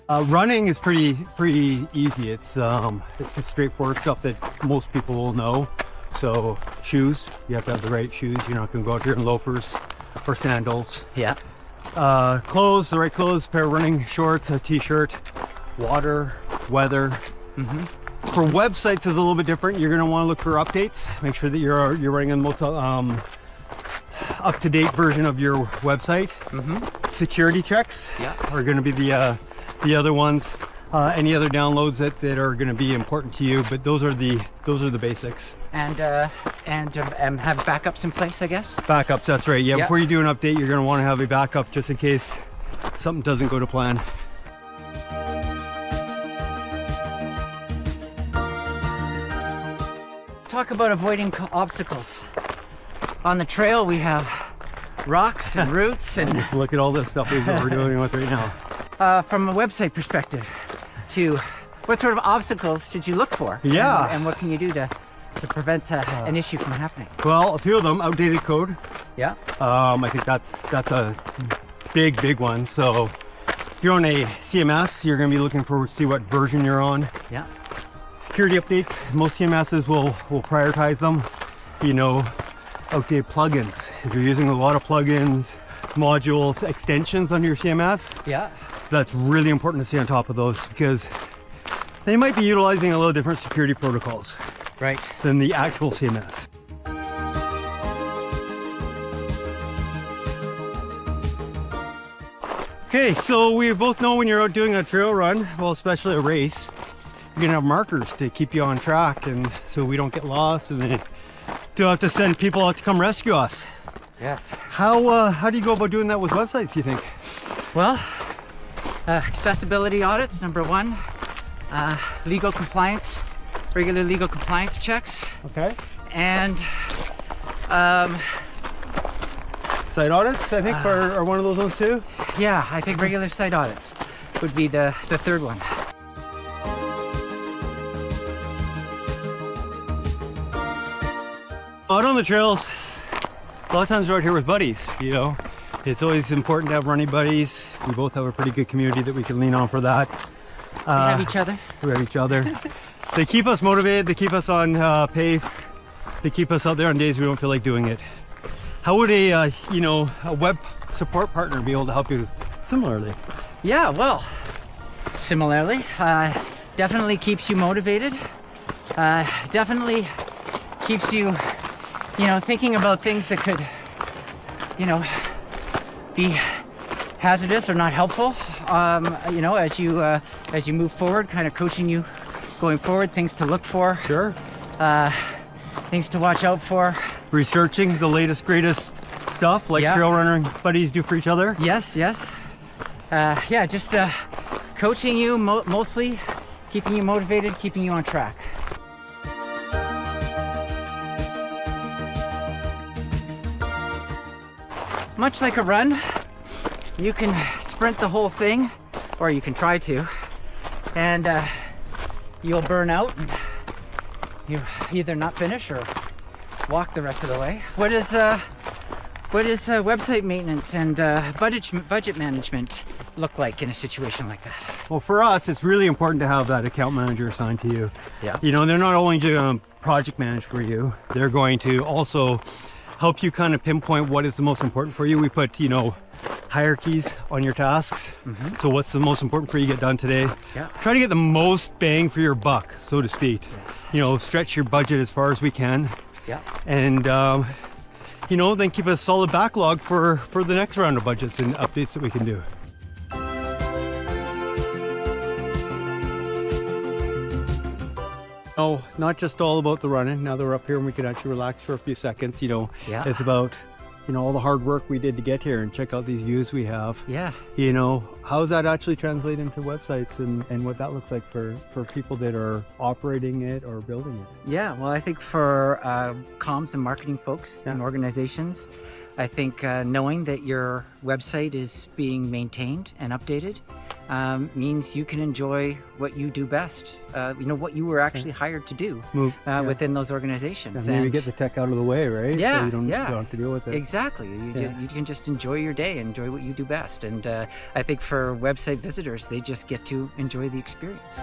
Running is pretty easy. It's the straightforward stuff that most people will know. So shoes, you have to have the right shoes. You're not going to go out here in loafers or sandals. Yeah. Clothes, the right clothes, pair of running shorts, a t-shirt, water, weather. For websites, it's a little bit different. You're going to want to look for updates. Make sure that you're running on the most up-to-date version of your website. Security checks are going to be the other ones. Any other downloads that are going to be important to you, but those are the basics. And have backups in place, I guess. Backups, that's right. Yeah, before you do an update, you're going to want to have a backup just in case something doesn't go to plan. Talk about avoiding obstacles. On the trail, we have rocks and roots and look at all this stuff we're doing with right now. From a website perspective, to what sort of obstacles should you look for? Yeah. And what can you do to prevent an issue from happening? Well, a few of them, outdated code. Yeah. I think that's a big one. So if you're on a CMS, you're going to be looking for see what version you're on. Yeah. Security updates, most CMSs will prioritize them. Outdated plugins. If you're using a lot of plugins, modules, extensions on your CMS, that's really important to stay on top of those because they might be utilizing a little different security protocols than the actual CMS. Okay, so we both know when you're out doing a trail run, well, especially a race, you're gonna have markers to keep you on track, and so we don't get lost and then don't have to send people out to come rescue us. Yes. How do you go about doing that with websites, you think? Well, accessibility audits, number one. Legal compliance, regular legal compliance checks. Okay. And site audits, I think, are one of those ones too. Yeah, I think regular site audits would be the third one. Out on the trails, a lot of times we're out here with buddies, It's always important to have running buddies. We both have a pretty good community that we can lean on for that. We have each other. We have each other. They keep us motivated, they keep us on pace, they keep us out there on days we don't feel like doing it. How would a web support partner be able to help you similarly? Yeah, well, similarly, definitely keeps you motivated. Definitely keeps you thinking about things that could, be hazardous or not helpful. As you move forward, kind of coaching you going forward, things to look for. Sure. Things to watch out for. Researching the latest, greatest stuff like trail runner buddies do for each other. Yes. Just coaching you mostly, keeping you motivated, keeping you on track. Much like a run, you can sprint the whole thing, or you can try to, and you'll burn out and you either not finish or walk the rest of the way. What is website maintenance and budget management look like in a situation like that? Well, for us, it's really important to have that account manager assigned to you. Yeah. They're not only going to project manage for you, they're going to also help you kind of pinpoint what is the most important for you. We put, hierarchies on your tasks. So what's the most important for you to get done today? Yeah. Try to get the most bang for your buck, so to speak. Yes. Stretch your budget as far as we can. Yeah. And, then keep a solid backlog for the next round of budgets and updates that we can do. Oh, not just all about the running. Now that we're up here and we can actually relax for a few seconds, it's about, all the hard work we did to get here and check out these views we have. Yeah. How does that actually translate into websites and what that looks like for people that are operating it or building it? Yeah, well, I think for comms and marketing folks and organizations, I think knowing that your website is being maintained and updated means you can enjoy what you do best. What you were actually hired to do within those organizations. And maybe get the tech out of the way, right? Yeah, so you don't have to deal with it. Exactly. You can just enjoy your day, enjoy what you do best. And I think for website visitors, they just get to enjoy the experience.